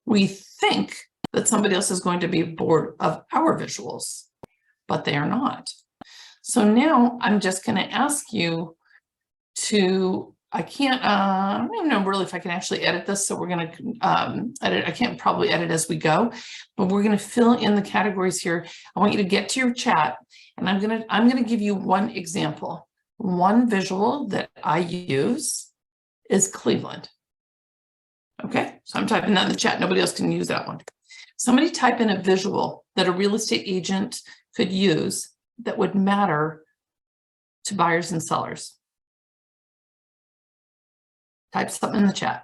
We think that somebody else is going to be bored of our visuals, but they are not. So now I'm just going to ask you to, I don't even know really if I can actually edit this. So we're going to edit. I can't probably edit as we go, but we're going to fill in the categories here. I want you to get to your chat, and I'm going to give you one example. One visual that I use is Cleveland. Okay, so I'm typing that in the chat. Nobody else can use that one. Somebody type in a visual that a real estate agent could use that would matter to buyers and sellers. Type something in the chat.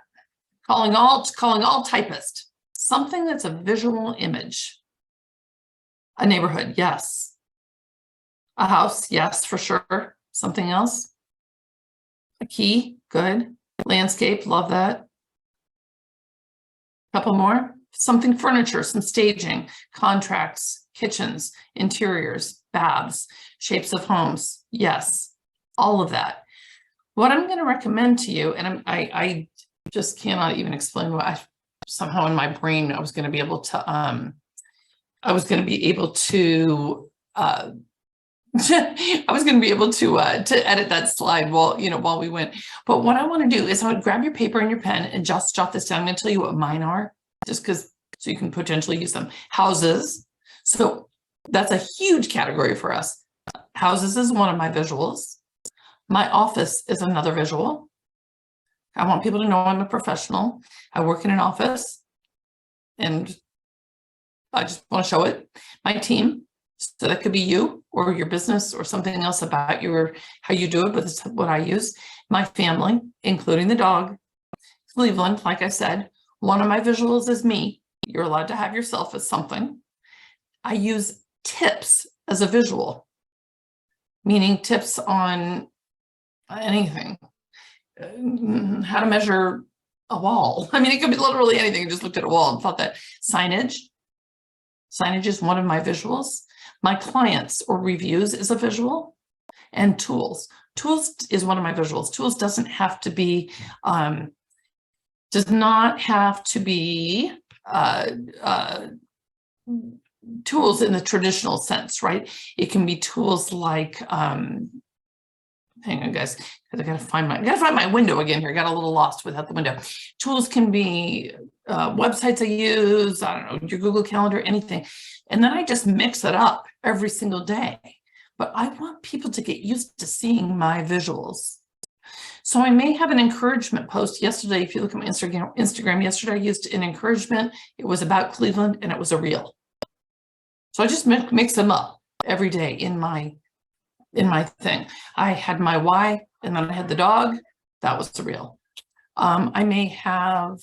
Calling all typists. Something that's a visual image. A neighborhood, yes. A house, yes, for sure. Something else. A key, good. Landscape, love that. Couple more. Something furniture, some staging, contracts, kitchens, interiors, baths, shapes of homes. Yes, all of that. What I'm going to recommend to you, and I just cannot even explain why. Somehow in my brain I was going to be able to I was going to be able to edit that slide while we went. But what I want to do is I would grab your paper and your pen and just jot this down. I'm going to tell you what mine are, just because so you can potentially use them. Houses. So that's a huge category for us. Houses is one of my visuals. My office is another visual. I want people to know I'm a professional. I work in an office and I just want to show it. My team. So that could be you or your business or something else about how you do it, but it's what I use. My family, including the dog. Cleveland, like I said, one of my visuals is me. You're allowed to have yourself as something. I use tips as a visual, meaning tips on anything. How to measure a wall. I mean, it could be literally anything. I just looked at a wall and thought that. Signage is one of my visuals. My clients or reviews is a visual, and tools. Tools is one of my visuals. Tools doesn't have to be, does not have to be tools in the traditional sense, right? It can be tools like, hang on guys, because I gotta find my window again here. Got a little lost without the window. Tools can be websites I use, I don't know, your Google Calendar, anything. And then I just mix it up every single day. But I want people to get used to seeing my visuals. So I may have an encouragement post yesterday. If you look at my Instagram yesterday, I used an encouragement. It was about Cleveland and it was a reel. So I just mix them up every day in my thing. I had my why, and then I had the dog. That was the reel. I may have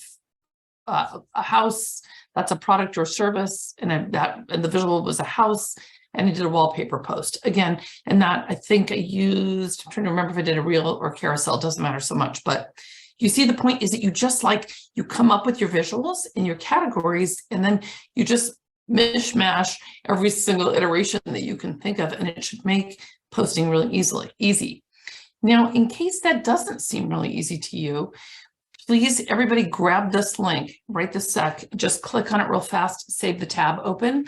a house that's a product or service, and the visual was a house, and I did a wallpaper post again. And that I think I used, I'm trying to remember if I did a reel or carousel, doesn't matter so much, but you see the point is that you come up with your visuals and your categories, and then you just mishmash every single iteration that you can think of, and it should make posting really easy. Now, in case that doesn't seem really easy to you, please, everybody grab this link right this sec, just click on it real fast, save the tab open.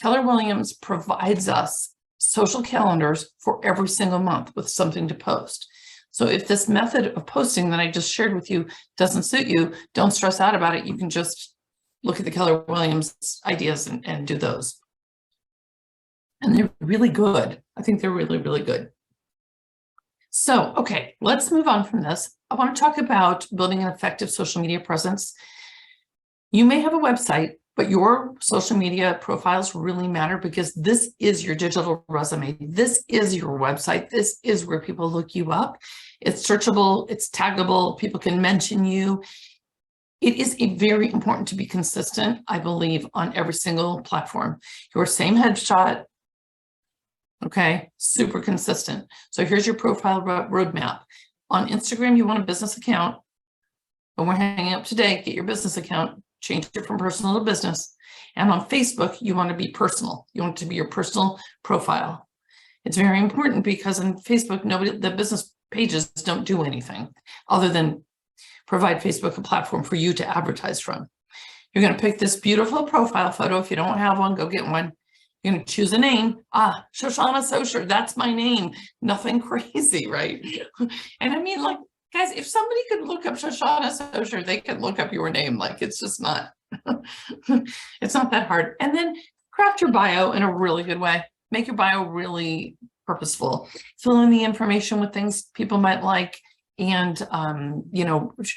Keller Williams provides us social calendars for every single month with something to post. So if this method of posting that I just shared with you doesn't suit you, don't stress out about it. You can just look at the Keller Williams ideas and do those. And they're really good. I think they're really, really good. So, okay, let's move on from this. I want to talk about building an effective social media presence. You may have a website, but your social media profiles really matter because this is your digital resume. This is your website. This is where people look you up. It's searchable, it's taggable, people can mention you. It is very important to be consistent, I believe, on every single platform. Your same headshot, okay, super consistent. So here's your profile roadmap. On Instagram, you want a business account. When we're hanging up today, get your business account, change it from personal to business. And on Facebook, you want to be personal. You want it to be your personal profile. It's very important because on Facebook, the business pages don't do anything other than provide Facebook a platform for you to advertise from. You're going to pick this beautiful profile photo. If you don't have one, go get one. You're going to choose a name. Shoshana Socher, that's my name. Nothing crazy, right? And I mean, like, guys, if somebody could look up Shoshana Socher, they can look up your name. Like, it's just not, it's not that hard. And then craft your bio in a really good way. Make your bio really purposeful. Fill in the information with things people might like, and,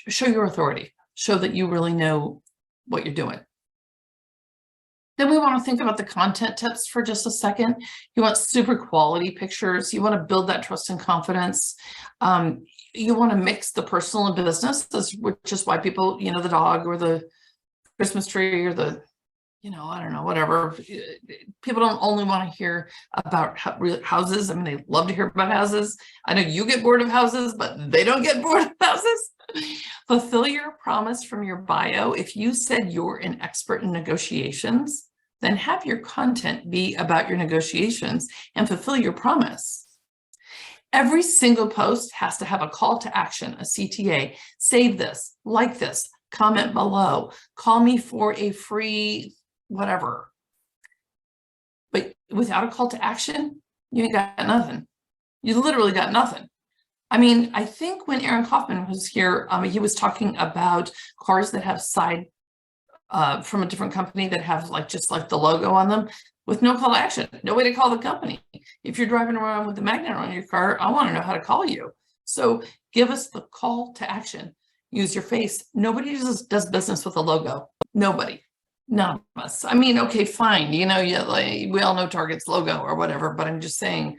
show your authority. Show that you really know what you're doing. Then we want to think about the content tips for just a second. You want super quality pictures. You want to build that trust and confidence. You want to mix the personal and business, which is why people, the dog or the Christmas tree or the, I don't know, whatever. People don't only want to hear about houses. I mean, they love to hear about houses. I know you get bored of houses, but they don't get bored of houses. Fulfill your promise from your bio. If you said you're an expert in negotiations, then have your content be about your negotiations and fulfill your promise. Every single post has to have a call to action, a CTA. Save this, like this, comment below, call me for a free whatever. But without a call to action, you ain't got nothing. You literally got nothing. I mean, I think when Aaron Kaufman was here, he was talking about cars that have side from a different company that have like just like the logo on them with no call to action, no way to call the company. If you're driving around with the magnet on your car, I want to know how to call you. So give us the call to action. Use your face. Nobody does business with a logo. Nobody. None of us. I mean, okay, fine. You know, like, we all know Target's logo or whatever, but I'm just saying,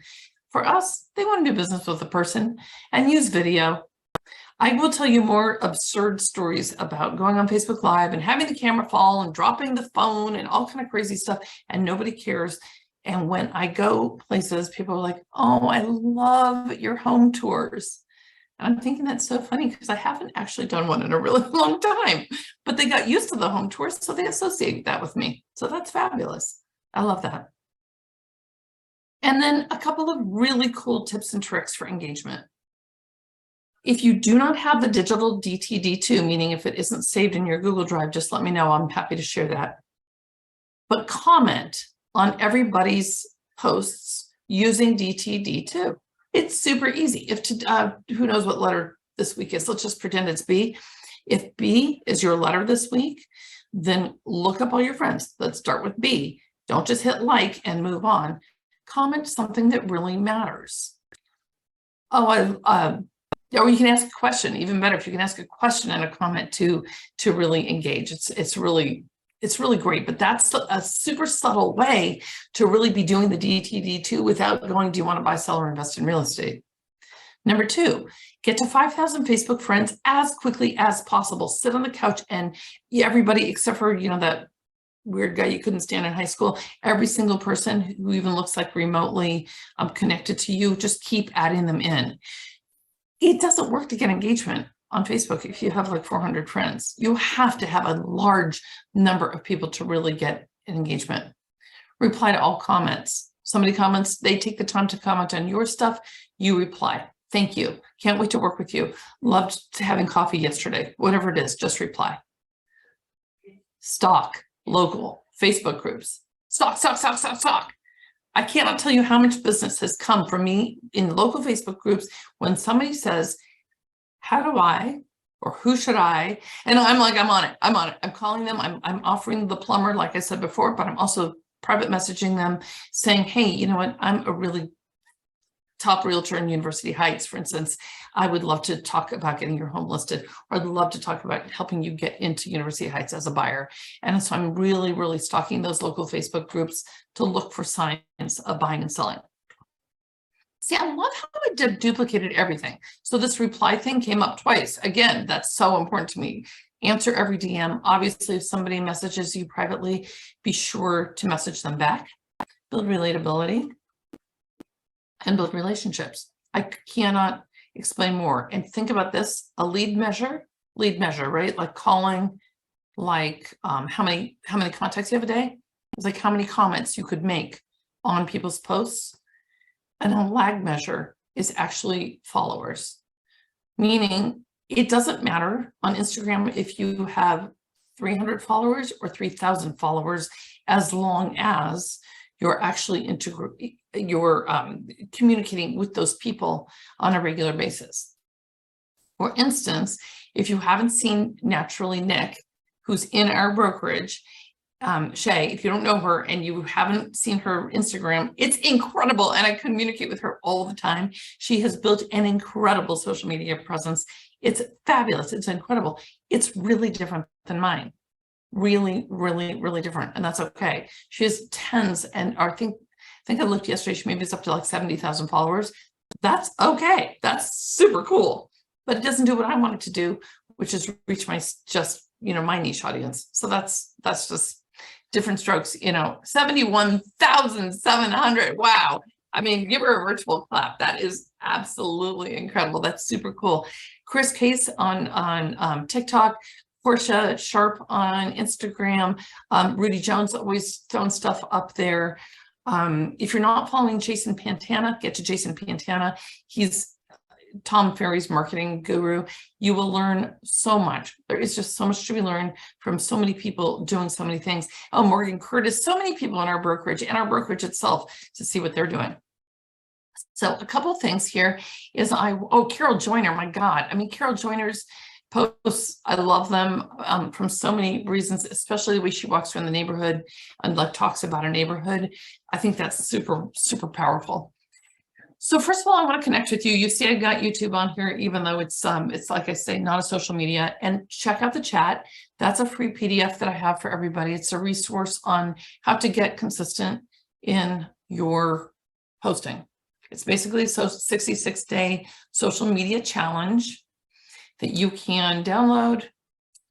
for us, they want to do business with a person and use video. I will tell you more absurd stories about going on Facebook Live and having the camera fall and dropping the phone and all kind of crazy stuff, and nobody cares. And when I go places, people are like, oh, I love your home tours. And I'm thinking that's so funny because I haven't actually done one in a really long time, but they got used to the home tours, so they associate that with me. So that's fabulous. I love that. And then a couple of really cool tips and tricks for engagement. If you do not have the digital DTD2, meaning if it isn't saved in your Google Drive, just let me know. I'm happy to share that. But comment on everybody's posts using DTD2. It's super easy. If who knows what letter this week is? Let's just pretend it's B. If B is your letter this week, then look up all your friends. Let's start with B. Don't just hit like and move on. Comment something that really matters. Or you can ask a question. Even better if you can ask a question and a comment to really engage. It's really great. But that's a super subtle way to really be doing the DTD2 without going, do you want to buy, sell, or invest in real estate? Number 2, get to 5,000 Facebook friends as quickly as possible. Sit on the couch and everybody except for, you know, that weird guy you couldn't stand in high school, every single person who even looks like remotely connected to you, just keep adding them in. It doesn't work to get engagement on Facebook if you have like 400 friends. You have to have a large number of people to really get an engagement. Reply to all comments. Somebody comments, they take the time to comment on your stuff, you reply. Thank you. Can't wait to work with you. Loved having coffee yesterday. Whatever it is, just reply. Stalk local Facebook groups. Stalk. I cannot tell you how much business has come from me in local Facebook groups when somebody says, how do I, or who should I? And I'm like, I'm on it. I'm calling them. I'm offering the plumber, like I said before, but I'm also private messaging them saying, hey, you know what? I'm a really top realtor in University Heights, for instance. I would love to talk about getting your home listed, or I'd love to talk about helping you get into University Heights as a buyer. And so I'm really, really stalking those local Facebook groups to look for signs of buying and selling. See, I love how it duplicated everything. So this reply thing came up twice. Again, that's so important to me. Answer every DM. Obviously, if somebody messages you privately, be sure to message them back. Build relatability and build relationships. I cannot explain more. And think about this, a lead measure, right? Like calling, like how many contacts you have a day? It's like how many comments you could make on people's posts. And a lag measure is actually followers, meaning it doesn't matter on Instagram if you have 300 followers or 3,000 followers, as long as you're actually communicating with those people on a regular basis. For instance, if you haven't seen Naturally Nick, who's in our brokerage, Shay, if you don't know her and you haven't seen her Instagram, it's incredible. And I communicate with her all the time. She has built an incredible social media presence. It's fabulous. It's incredible. It's really different than mine. Really, really, really different. And that's okay. She has tens, and I think I looked yesterday, she maybe is up to like 70,000 followers. That's okay. That's super cool. But it doesn't do what I want it to do, which is reach my my niche audience. So that's just different strokes, 71,700. Wow. I mean, give her a virtual clap. That is absolutely incredible. That's super cool. Chris Case on TikTok, Portia Sharp on Instagram, Rudy Jones always throwing stuff up there. If you're not following Jason Pantana, get to Jason Pantana. He's Tom Ferry's marketing guru. You will learn so much. There is just so much to be learned from so many people doing so many things. Oh, Morgan Curtis, so many people in our brokerage and our brokerage itself to see what they're doing. So a couple of things here is Carol Joyner, my God. I mean, Carol Joyner's posts, I love them from so many reasons, especially the way she walks around the neighborhood and like talks about a neighborhood. I think that's super, super powerful. So first of all, I want to connect with you. You see, I got YouTube on here, even though it's like I say, not a social media. And check out the chat. That's a free PDF that I have for everybody. It's a resource on how to get consistent in your posting. It's basically a 66-day social media challenge that you can download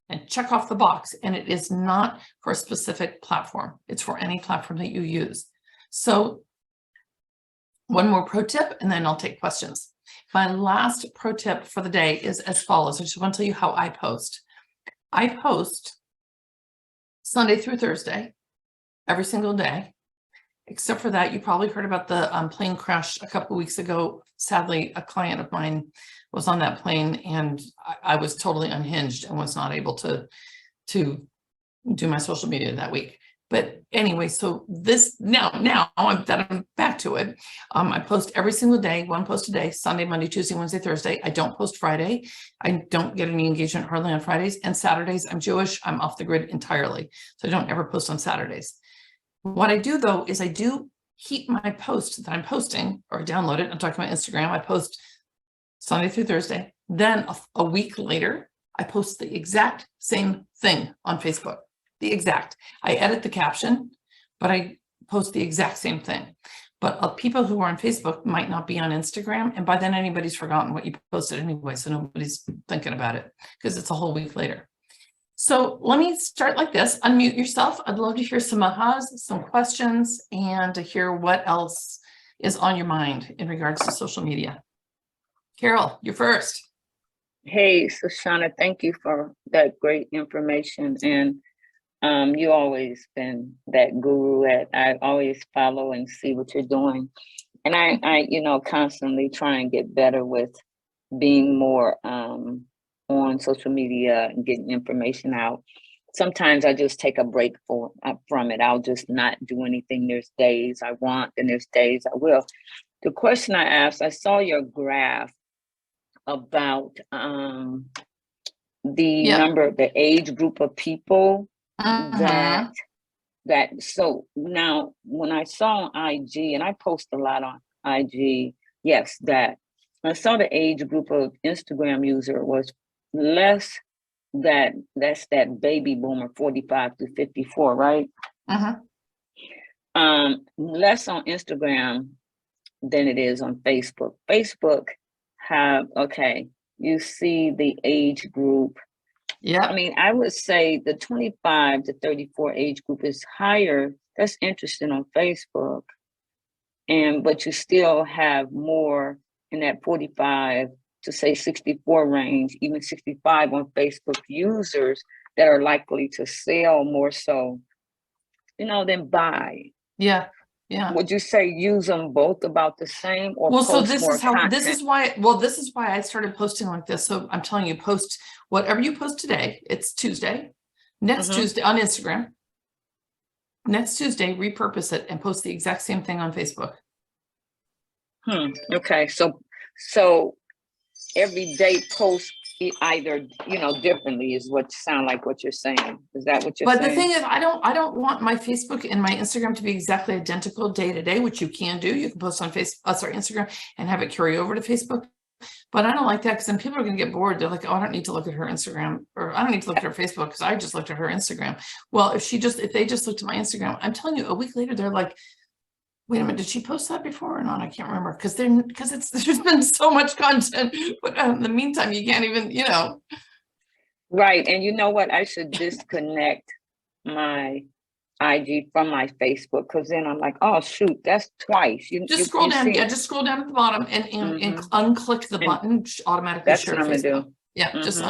and check off the box. And it is not for a specific platform. It's for any platform that you use. So one more pro tip, and then I'll take questions. My last pro tip for the day is as follows. I just want to tell you how I post. I post Sunday through Thursday, every single day. Except for that, you probably heard about the plane crash a couple of weeks ago. Sadly, a client of mine was on that plane, and I was totally unhinged and was not able to do my social media that week. But anyway, so this now I'm back to it. I post every single day, one post a day, Sunday, Monday, Tuesday, Wednesday, Thursday. I don't post Friday. I don't get any engagement hardly on Fridays, and Saturdays. I'm Jewish. I'm off the grid entirely. So I don't ever post on Saturdays. What I do though, is I do keep my post that I'm posting or download it. I'm talking about Instagram. I post Sunday through Thursday. Then a week later, I post the exact same thing on Facebook. The exact. I edit the caption, but I post the exact same thing. But people who are on Facebook might not be on Instagram. And by then anybody's forgotten what you posted anyway. So nobody's thinking about it because it's a whole week later. So let me start like this. Unmute yourself. I'd love to hear some ahas, some questions, and to hear what else is on your mind in regards to social media. Carol, you're first. Hey, Shoshana, thank you for that great information. And you always been that guru I always follow and see what you're doing. And I constantly try and get better with being more on social media and getting information out. Sometimes I just take a break from it. I'll just not do anything. There's days I want, and there's days I will. The question I asked, I saw your graph about the age group of people that so now when I saw on IG, and I post a lot on IG, yes, that I saw the age group of Instagram user was less that's that baby boomer 45 to 54, right? Less on Instagram than it is on Facebook. Facebook you see the age group. Yeah. I mean, I would say the 25 to 34 age group is higher. That's interesting on Facebook. But you still have more in that 45 to say 64 range, even 65 on Facebook users that are likely to sell more so, than buy. Yeah. Yeah. Would you say use them both about the same, or well, so this is why I started posting like this. So I'm telling you, post whatever you post today. It's Tuesday. Next Tuesday on Instagram. Next Tuesday, repurpose it and post the exact same thing on Facebook. Okay. So every day post either, differently is what you're saying. Is that what you're saying? But the thing is, I don't want my Facebook and my Instagram to be exactly identical day to day, which you can do. You can post on Instagram and have it carry over to Facebook. But I don't like that, because then people are going to get bored. They're like, oh, I don't need to look at her Instagram, or I don't need to look at her Facebook because I just looked at her Instagram. Well, if they just looked at my Instagram, I'm telling you, a week later, they're like, wait a minute, did she post that before or not? I can't remember, because there's been so much content, but in the meantime, you can't even, Right. And you know what? I should disconnect my IG from my Facebook, because then I'm like, oh shoot, that's twice. Just scroll down. Yeah, just scroll down at the bottom and unclick the button, automatically. That's what I'm gonna do. Yeah, just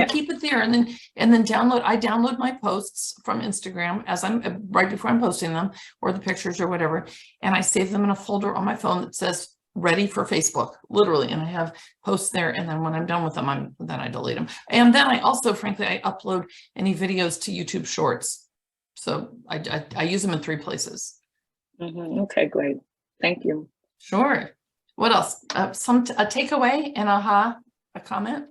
keep it there, and then download. I download my posts from Instagram as I'm right before I'm posting them, or the pictures or whatever, and I save them in a folder on my phone that says ready for Facebook, literally. And I have posts there, and then when I'm done with them, then I delete them. And then I also, frankly, I upload any videos to YouTube Shorts. So I use them in 3 places. Okay, great. Thank you. Sure. What else? A takeaway and a comment?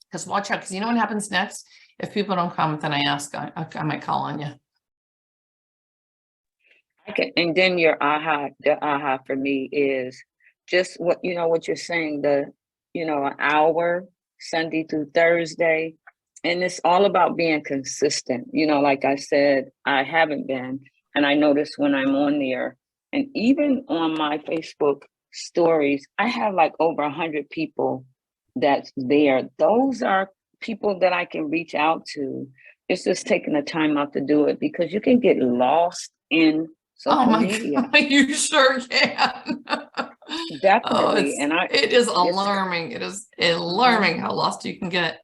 Because watch out, because you know what happens next? If people don't comment, then I might call on you. Okay, and then the aha for me is just what you're saying, an hour Sunday through Thursday. And it's all about being consistent. Like I said, I haven't been, and I notice when I'm on there, and even on my Facebook stories, I have like over 100 people that's there. Those are people that I can reach out to. It's just taking the time out to do it, because you can get lost in social media. God, you sure can. Definitely. It is alarming. It is alarming how lost you can get.